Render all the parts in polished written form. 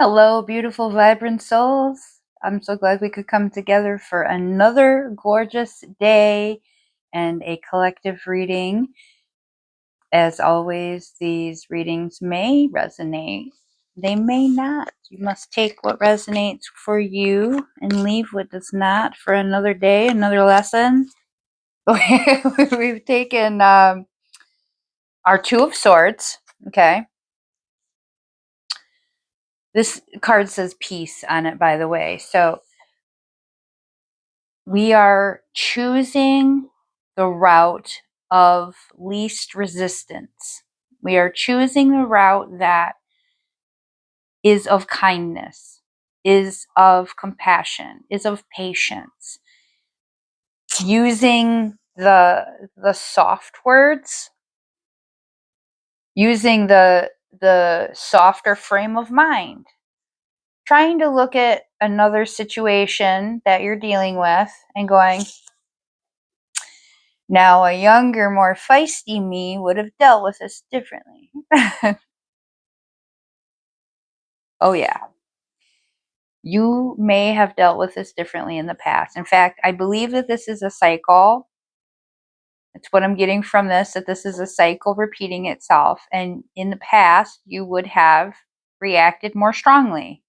Hello, beautiful, vibrant souls. I'm so glad we could come together for another gorgeous day and a collective reading. As always, these readings may resonate. They may not. You must take what resonates for you and leave what does not for another day, another lesson. We've taken our Two of Swords. Okay. This card says peace on it, by the way. So we are choosing the route of least resistance. We are choosing the route that is of kindness, is of compassion, is of patience. Using the soft words, using the softer frame of mind. Trying to look at another situation that you're dealing with and going, now, a younger, more feisty me would have dealt with this differently. Oh, yeah. You may have dealt with this differently in the past. In fact, I believe that this is a cycle. It's what I'm getting from this, that this is a cycle repeating itself. And in the past, you would have reacted more strongly.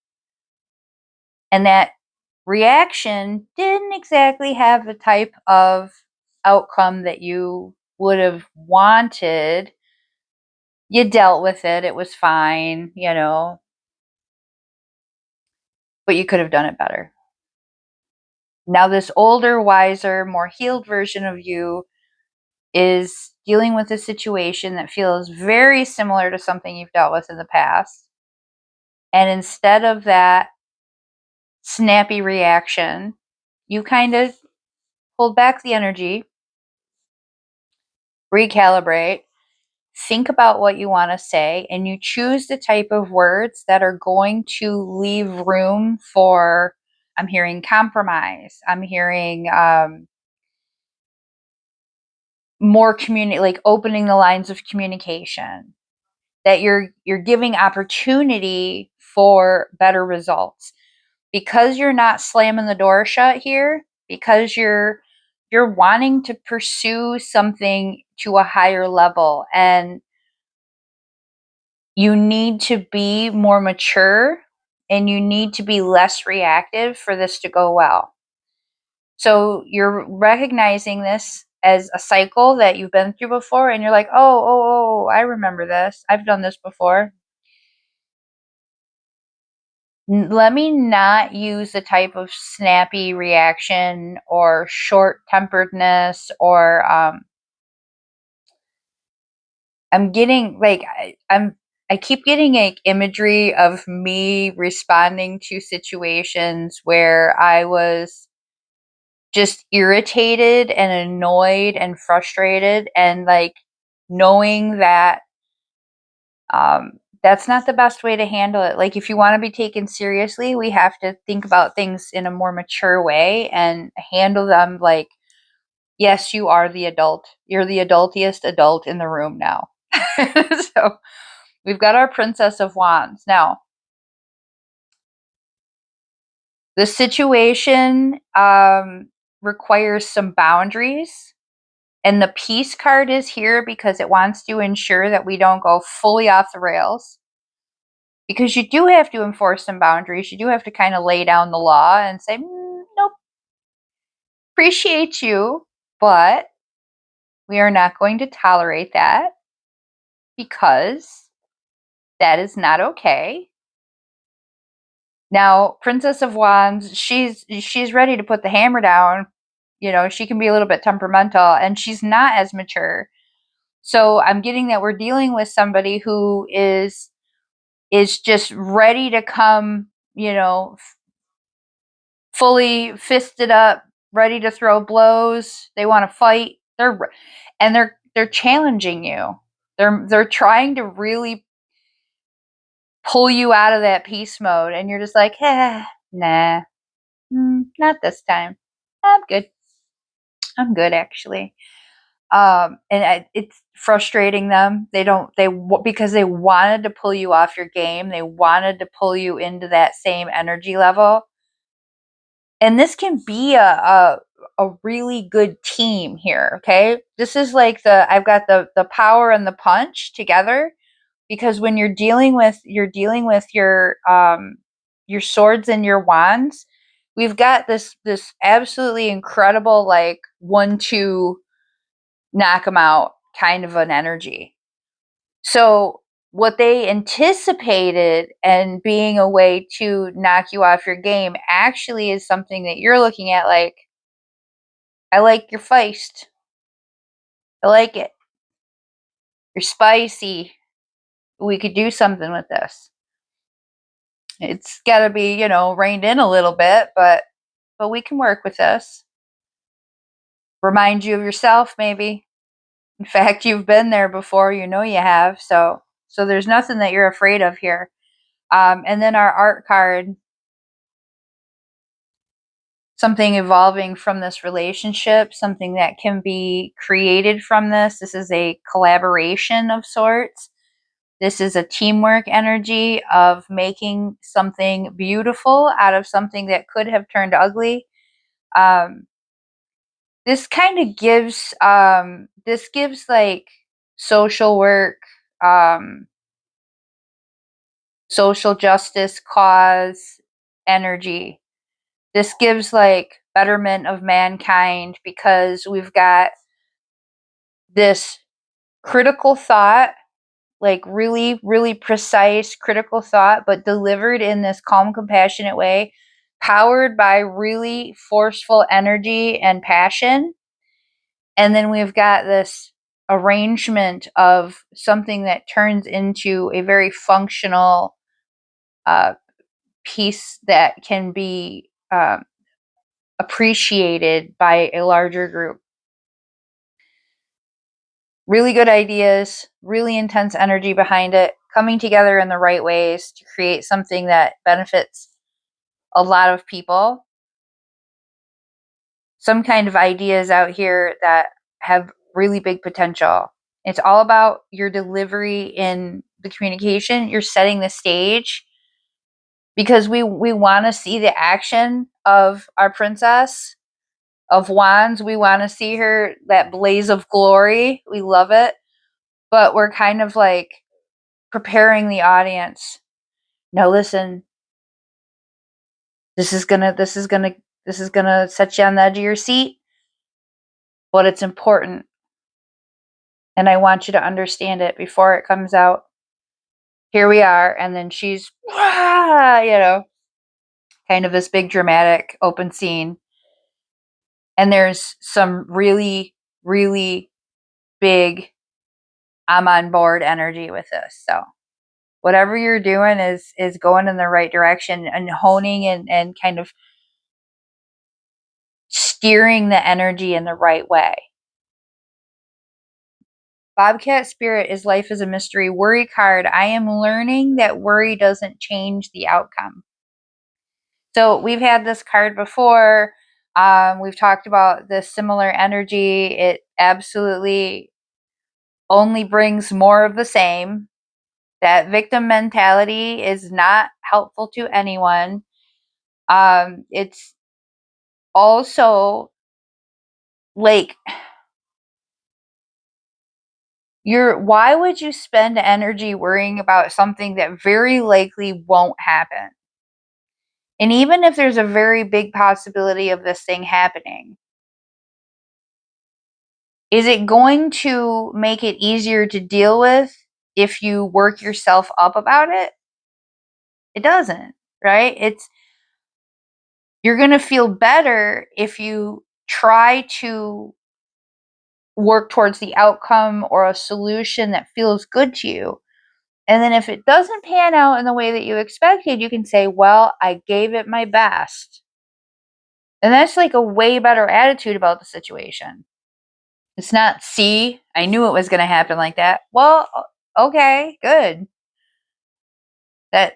And that reaction didn't exactly have the type of outcome that you would have wanted. You dealt with it. It was fine, but you could have done it better. Now, this older, wiser, more healed version of you is dealing with a situation that feels very similar to something you've dealt with in the past. And instead of that snappy reaction, you kind of hold back the energy, recalibrate, think about what you want to say, and you choose the type of words that are going to leave room for, I'm hearing compromise. I'm hearing more like opening the lines of communication, that you're giving opportunity for better results, because you're not slamming the door shut here, because you're wanting to pursue something to a higher level, and you need to be more mature and you need to be less reactive for this to go well. So you're recognizing this as a cycle that you've been through before, and you're like, oh, I remember this. I've done this before. Let me not use the type of snappy reaction or short-temperedness, or I'm getting like I keep getting like imagery of me responding to situations where I was just irritated and annoyed and frustrated, and like knowing that that's not the best way to handle it. Like, if you want to be taken seriously, we have to think about things in a more mature way and handle them like, yes, you are the adult. You're the adultiest adult in the room now. So we've got our Princess of Wands. Now, the situation requires some boundaries. And the peace card is here because it wants to ensure that we don't go fully off the rails. Because you do have to enforce some boundaries. You do have to kind of lay down the law and say, nope, appreciate you, but we are not going to tolerate that, because that is not okay. Now, Princess of Wands, she's ready to put the hammer down. She can be a little bit temperamental, and she's not as mature. So I'm getting that we're dealing with somebody who is just ready to come, fully fisted up, ready to throw blows. They want to fight. They're challenging you. They're trying to really pull you out of that peace mode, and you're just like, nah, not this time. I'm good. I'm good, actually. And it's frustrating them. Because they wanted to pull you off your game. They wanted to pull you into that same energy level. And this can be a really good team here. Okay. This is like I've got the power and the punch together, because when you're dealing with your swords and your wands, we've got this absolutely incredible, like, 1-2 knock them out kind of an energy. So what they anticipated and being a way to knock you off your game actually is something that you're looking at like, I like your feist. I like it. You're spicy. We could do something with this. It's got to be, reined in a little bit, but we can work with this. Remind you of yourself, maybe. In fact, you've been there before. You have. So there's nothing that you're afraid of here. And then our art card, something evolving from this relationship, something that can be created from this. This is a collaboration of sorts. This is a teamwork energy of making something beautiful out of something that could have turned ugly. This kind of gives, like social work, social justice cause energy. This gives like betterment of mankind, because we've got this critical thought, like really, really precise critical thought, but delivered in this calm, compassionate way, powered by really forceful energy and passion. And then we've got this arrangement of something that turns into a very functional piece that can be appreciated by a larger group. Really good ideas, really intense energy behind it, coming together in the right ways to create something that benefits a lot of people. Some kind of ideas out here that have really big potential. It's all about your delivery in the communication. You're setting the stage, because we want to see the action of our princess of wands. We want to see her, that blaze of glory. We love it. But we're kind of like preparing the audience. Now listen, this is gonna set you on the edge of your seat, but it's important. And I want you to understand it before it comes out. Here we are. And then she's, kind of this big dramatic open scene. And there's some really, really big, I'm on board energy with this. So whatever you're doing is going in the right direction, and honing and kind of steering the energy in the right way. Bobcat Spirit is Life is a Mystery worry card. I am learning that worry doesn't change the outcome. So we've had this card before. We've talked about this similar energy. It absolutely only brings more of the same. That victim mentality is not helpful to anyone. It's also like, why would you spend energy worrying about something that very likely won't happen? And even if there's a very big possibility of this thing happening, is it going to make it easier to deal with if you work yourself up about it? It doesn't, right? You're going to feel better if you try to work towards the outcome or a solution that feels good to you. And then if it doesn't pan out in the way that you expected, you can say, well, I gave it my best. And that's like a way better attitude about the situation. It's not, see, I knew it was going to happen like that. Well, okay, good. That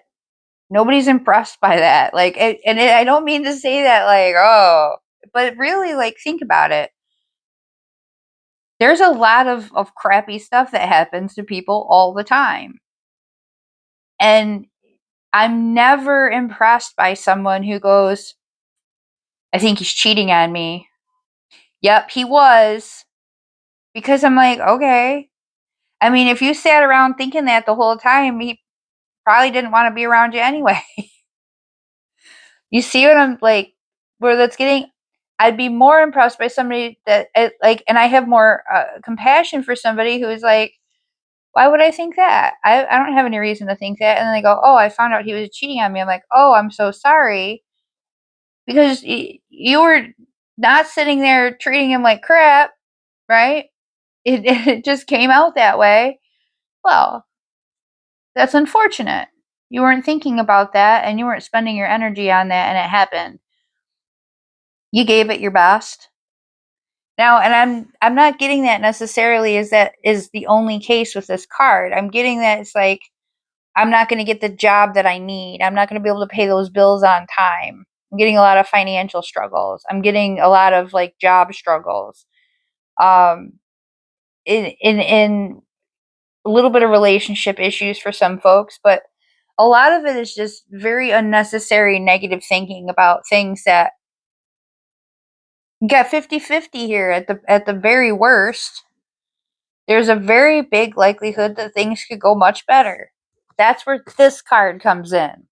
nobody's impressed by that. Like, I don't mean to say that like, oh, but really, like, think about it. There's a lot of crappy stuff that happens to people all the time. And I'm never impressed by someone who goes, I think he's cheating on me. Yep, he was. Because I'm like, okay. I mean, if you sat around thinking that the whole time, he probably didn't want to be around you anyway. You see what I'm like, where that's getting, I'd be more impressed by somebody that, like, and I have more compassion for somebody who is like, why would I think that? I don't have any reason to think that. And then they go, oh, I found out he was cheating on me. I'm like, oh, I'm so sorry. Because you were not sitting there treating him like crap, right? It just came out that way. Well, that's unfortunate. You weren't thinking about that and you weren't spending your energy on that and it happened. You gave it your best. Now, and I'm not getting that necessarily is that is the only case with this card. I'm getting that it's like I'm not going to get the job that I need. I'm not going to be able to pay those bills on time. I'm getting a lot of financial struggles. I'm getting a lot of like job struggles. Um in a little bit of relationship issues for some folks, but a lot of it is just very unnecessary negative thinking about things that you got 50-50 here at the very worst. There's a very big likelihood that things could go much better. That's where this card comes in.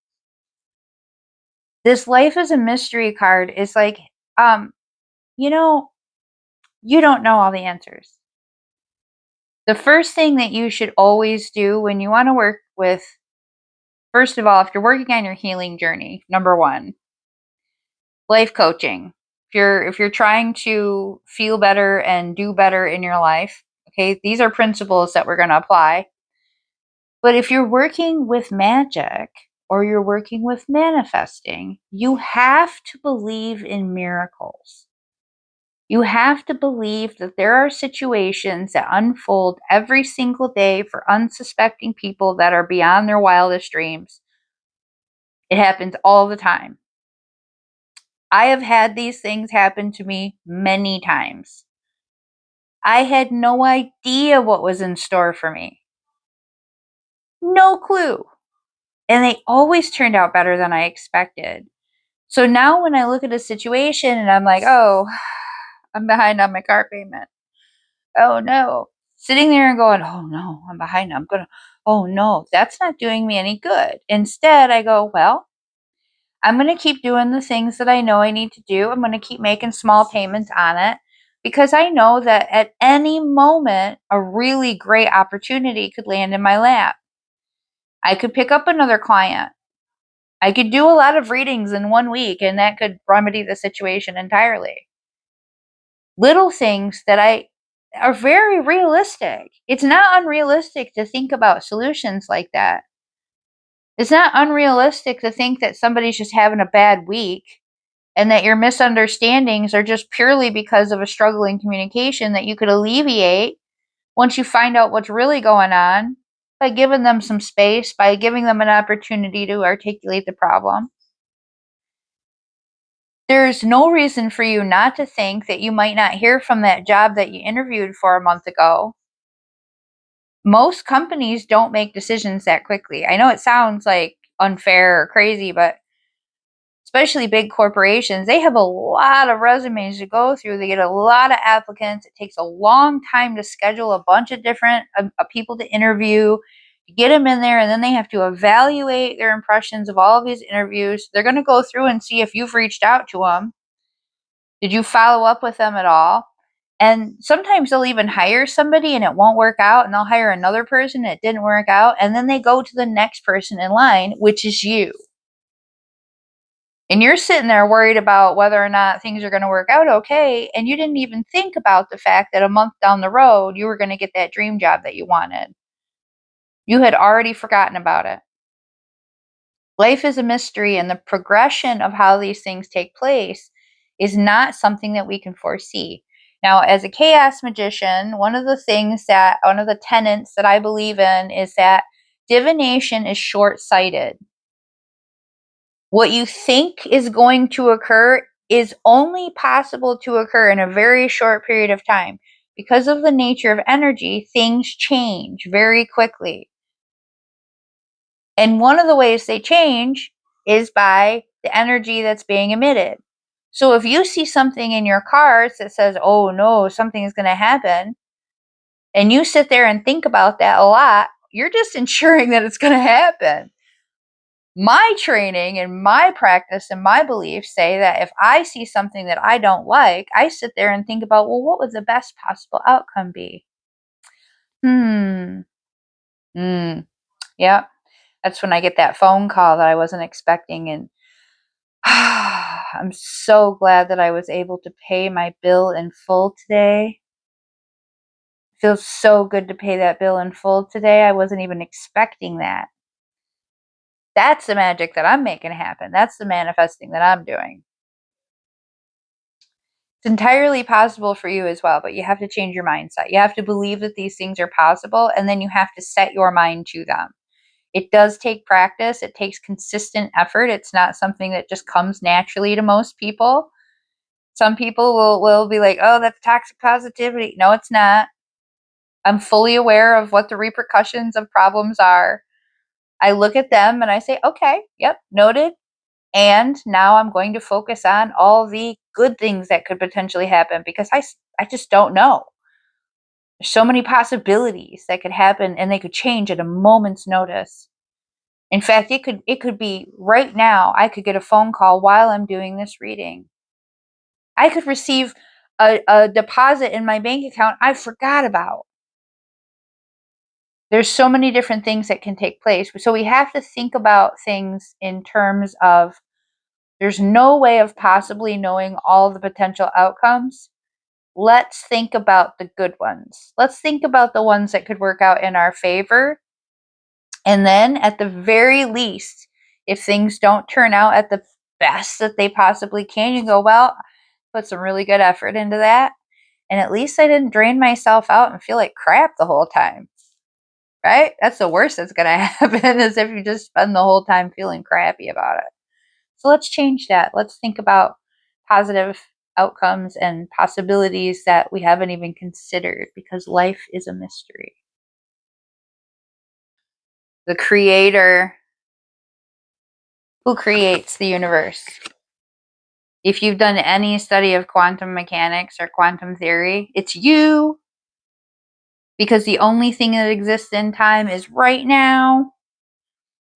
This life is a mystery card is like, you know, you don't know all the answers. The first thing that you should always do when you want to work with, first of all, if you're working on your healing journey, number one, life coaching. If you're trying to feel better and do better in your life, okay, these are principles that we're going to apply. But if you're working with magic or you're working with manifesting, you have to believe in miracles. You have to believe that there are situations that unfold every single day for unsuspecting people that are beyond their wildest dreams. It happens all the time. I have had these things happen to me many times. I had no idea what was in store for me. No clue. And they always turned out better than I expected. So now when I look at a situation and I'm like, oh, I'm behind on my car payment. Oh no. Sitting there and going, oh no, I'm behind. Oh no, that's not doing me any good. Instead, I go, well, I'm going to keep doing the things that I know I need to do. I'm going to keep making small payments on it because I know that at any moment, a really great opportunity could land in my lap. I could pick up another client. I could do a lot of readings in 1 week and that could remedy the situation entirely. Little things that I are very realistic. It's not unrealistic to think about solutions like that. It's not unrealistic to think that somebody's just having a bad week and that your misunderstandings are just purely because of a struggle in communication that you could alleviate once you find out what's really going on by giving them some space, by giving them an opportunity to articulate the problem. There's no reason for you not to think that you might not hear from that job that you interviewed for a month ago. Most companies don't make decisions that quickly. I know it sounds like unfair or crazy, but especially big corporations, they have a lot of resumes to go through. They get a lot of applicants. It takes a long time to schedule a bunch of different people to interview, to get them in there, and then they have to evaluate their impressions of all of these interviews. They're going to go through and see if you've reached out to them. Did you follow up with them at all? And sometimes they'll even hire somebody and it won't work out, and they'll hire another person and it didn't work out, and then they go to the next person in line, which is you. And you're sitting there worried about whether or not things are going to work out okay, and you didn't even think about the fact that a month down the road you were going to get that dream job that you wanted. You had already forgotten about it. Life is a mystery, and the progression of how these things take place is not something that we can foresee. Now, as a chaos magician, one of the tenets that I believe in is that divination is short-sighted. What you think is going to occur is only possible to occur in a very short period of time. because of the nature of energy, things change very quickly. And one of the ways they change is by the energy that's being emitted. So if you see something in your cards that says, oh no, something is going to happen, and you sit there and think about that a lot, you're just ensuring that it's going to happen. My training and my practice and my beliefs say that if I see something that I don't like, I sit there and think about, well, what would the best possible outcome be? Hmm. Yeah. That's when I get that phone call that I wasn't expecting. And I'm so glad that I was able to pay my bill in full today. It feels so good to pay that bill in full today. I wasn't even expecting that. That's the magic that I'm making happen. That's the manifesting that I'm doing. It's entirely possible for you as well, but you have to change your mindset. You have to believe that these things are possible, and then you have to set your mind to them. It does take practice. It takes consistent effort. It's not something that just comes naturally to most people. Some people will be like, oh, that's toxic positivity. No, it's not. I'm fully aware of what the repercussions of problems are. I look at them and I say, okay, yep, noted. And now I'm going to focus on all the good things that could potentially happen because I just don't know. There's so many possibilities that could happen and they could change at a moment's notice. In fact, it could be right now. I could get a phone call while I'm doing this reading. I could receive a deposit in my bank account I forgot about. There's so many different things that can take place. So we have to think about things in terms of there's no way of possibly knowing all the potential outcomes. Let's think about the good ones. Let's think about the ones that could work out in our favor. And then at the very least, if things don't turn out at the best that they possibly can, you go, well, put some really good effort into that. And at least I didn't drain myself out and feel like crap the whole time. Right? That's the worst that's going to happen is if you just spend the whole time feeling crappy about it. So let's change that. Let's think about positive outcomes and possibilities that we haven't even considered because life is a mystery. The creator who creates the universe. If you've done any study of quantum mechanics or quantum theory, it's you. Because the only thing that exists in time is right now.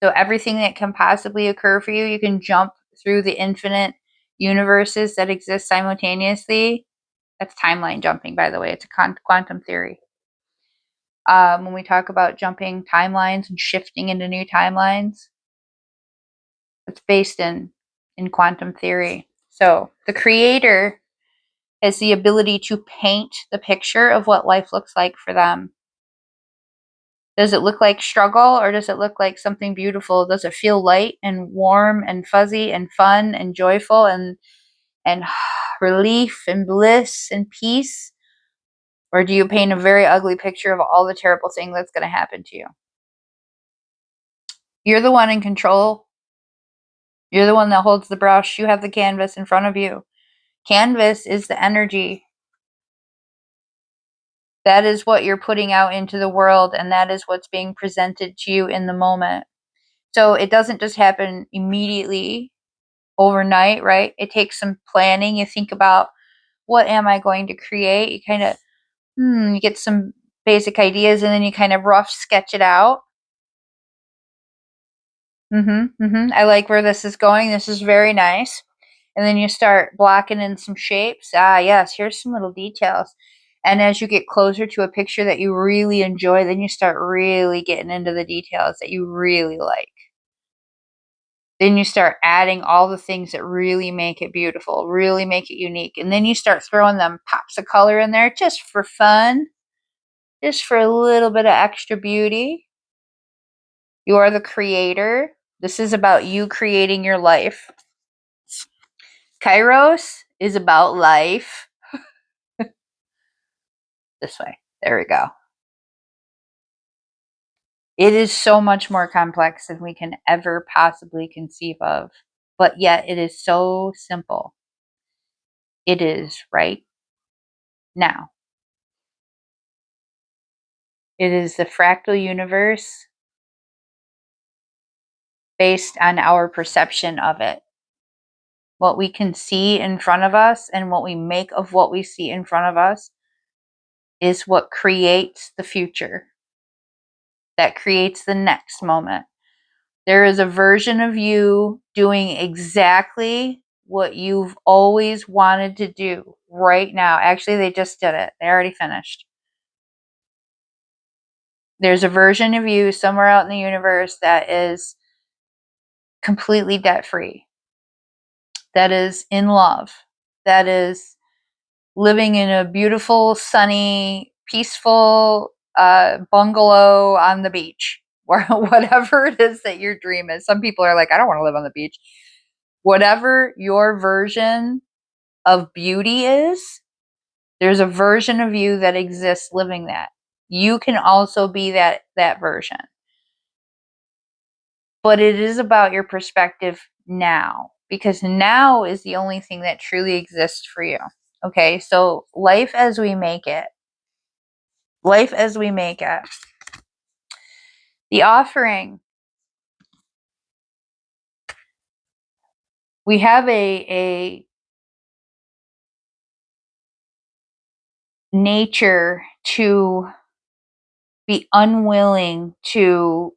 So everything that can possibly occur for you, you can jump through the infinite universes that exist simultaneously. That's timeline jumping, by the way. It's a quantum theory. When we talk about jumping timelines and shifting into new timelines, it's based in quantum theory. So the creator has the ability to paint the picture of what life looks like for them. Does it look like struggle or does it look like something beautiful? Does it feel light and warm and fuzzy and fun and joyful and relief and bliss and peace? Or do you paint a very ugly picture of all the terrible thing that's going to happen to you? You're the one in control. You're the one that holds the brush. You have the canvas in front of you. Canvas is the energy. That is what you're putting out into the world, and that is what's being presented to you in the moment. So it doesn't just happen immediately overnight, right? It takes some planning. You think about what am I going to create? You kind of you get some basic ideas and then you kind of rough sketch it out. I like where this is going. This is very nice. And then you start blocking in some shapes. Ah, yes, here's some little details. And as you get closer to a picture that you really enjoy, then you start really getting into the details that you really like. Then you start adding all the things that really make it beautiful, really make it unique. And then you start throwing them pops of color in there just for fun, just for a little bit of extra beauty. You are the creator. This is about you creating your life. Kairos is about life. This way. There we go. It is so much more complex than we can ever possibly conceive of, but yet it is so simple. It is right now. It is the fractal universe based on our perception of it. What we can see in front of us and what we make of what we see in front of us is what creates the future, that creates the next moment. There is a version of you doing exactly what you've always wanted to do right now. Actually, they just did it. They already finished. There's a version of you somewhere out in the universe that is completely debt free, that is in love, that is living in a beautiful, sunny, peaceful bungalow on the beach, or whatever it is that your dream is. Some people are like, I don't want to live on the beach. Whatever your version of beauty is, there's a version of you that exists living that. You can also be that version. But it is about your perspective now, because now is the only thing that truly exists for you. Okay, so life as we make it. Life as we make it. The offering. We have a nature to be unwilling to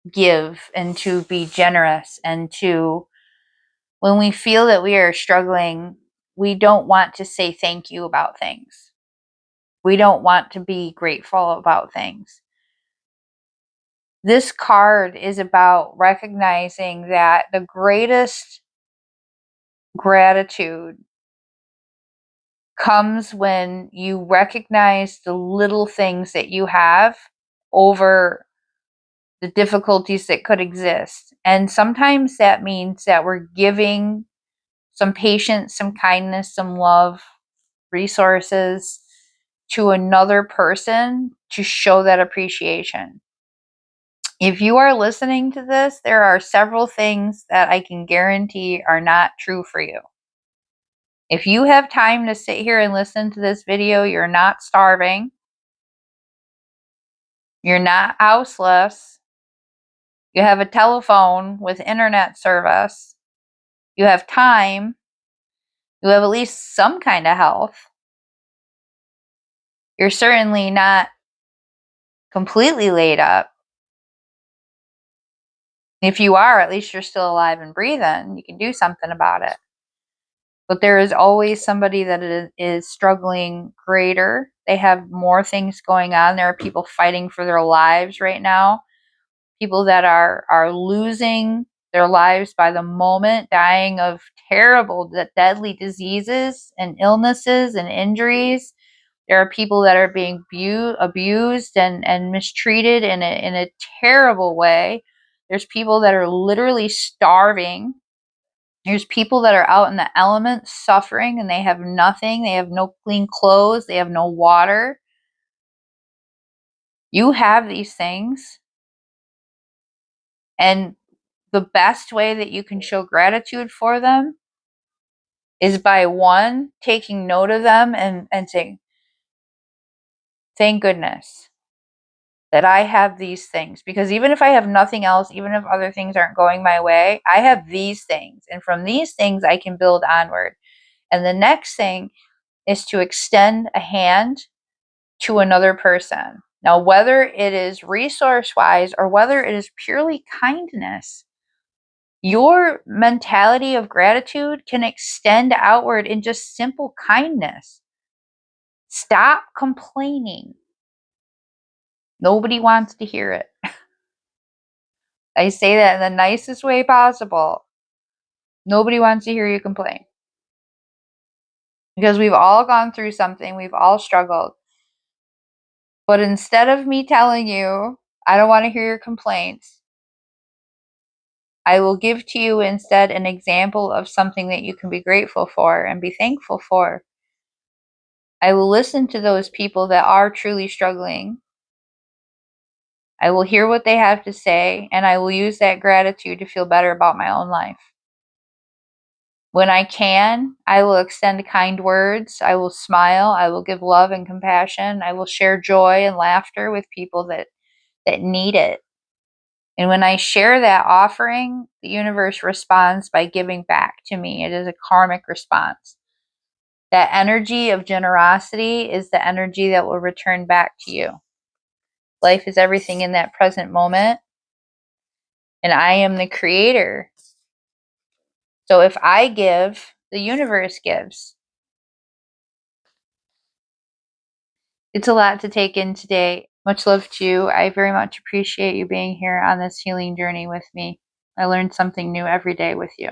give and to be generous, and to, when we feel that we are struggling, we don't want to say thank you about things. We don't want to be grateful about things. This card is about recognizing that the greatest gratitude comes when you recognize the little things that you have over the difficulties that could exist. And sometimes that means that we're giving some patience, some kindness, some love, resources to another person to show that appreciation. If you are listening to this, there are several things that I can guarantee are not true for you. If you have time to sit here and listen to this video, you're not starving. You're not houseless. You have a telephone with internet service. You have time. You have at least some kind of health. You're certainly not completely laid up. If you are, at least you're still alive and breathing. You can do something about it. But there is always somebody that is struggling greater. They have more things going on. There are people fighting for their lives right now. People that are losing their lives by the moment, dying of terrible, deadly diseases and illnesses and injuries. There are people that are being abused and mistreated in a terrible way. There's people that are literally starving. There's people that are out in the elements suffering, and they have nothing. They have no clean clothes. They have no water. You have these things. And the best way that you can show gratitude for them is by, one, taking note of them and saying, thank goodness that I have these things. Because even if I have nothing else, even if other things aren't going my way, I have these things. And from these things, I can build onward. And the next thing is to extend a hand to another person. Now, whether it is resource-wise or whether it is purely kindness, your mentality of gratitude can extend outward in just simple kindness. Stop complaining. Nobody wants to hear it. I say that in the nicest way possible. Nobody wants to hear you complain. Because we've all gone through something, we've all struggled. But instead of me telling you, I don't want to hear your complaints, I will give to you instead an example of something that you can be grateful for and be thankful for. I will listen to those people that are truly struggling. I will hear what they have to say, and I will use that gratitude to feel better about my own life. When I can, I will extend kind words. I will smile. I will give love and compassion. I will share joy and laughter with people that need it. And when I share that offering, the universe responds by giving back to me. It is a karmic response. That energy of generosity is the energy that will return back to you. Life is everything in that present moment, and I am the creator. So if I give, the universe gives. It's a lot to take in today. Much love to you. I very much appreciate you being here on this healing journey with me. I learned something new every day with you.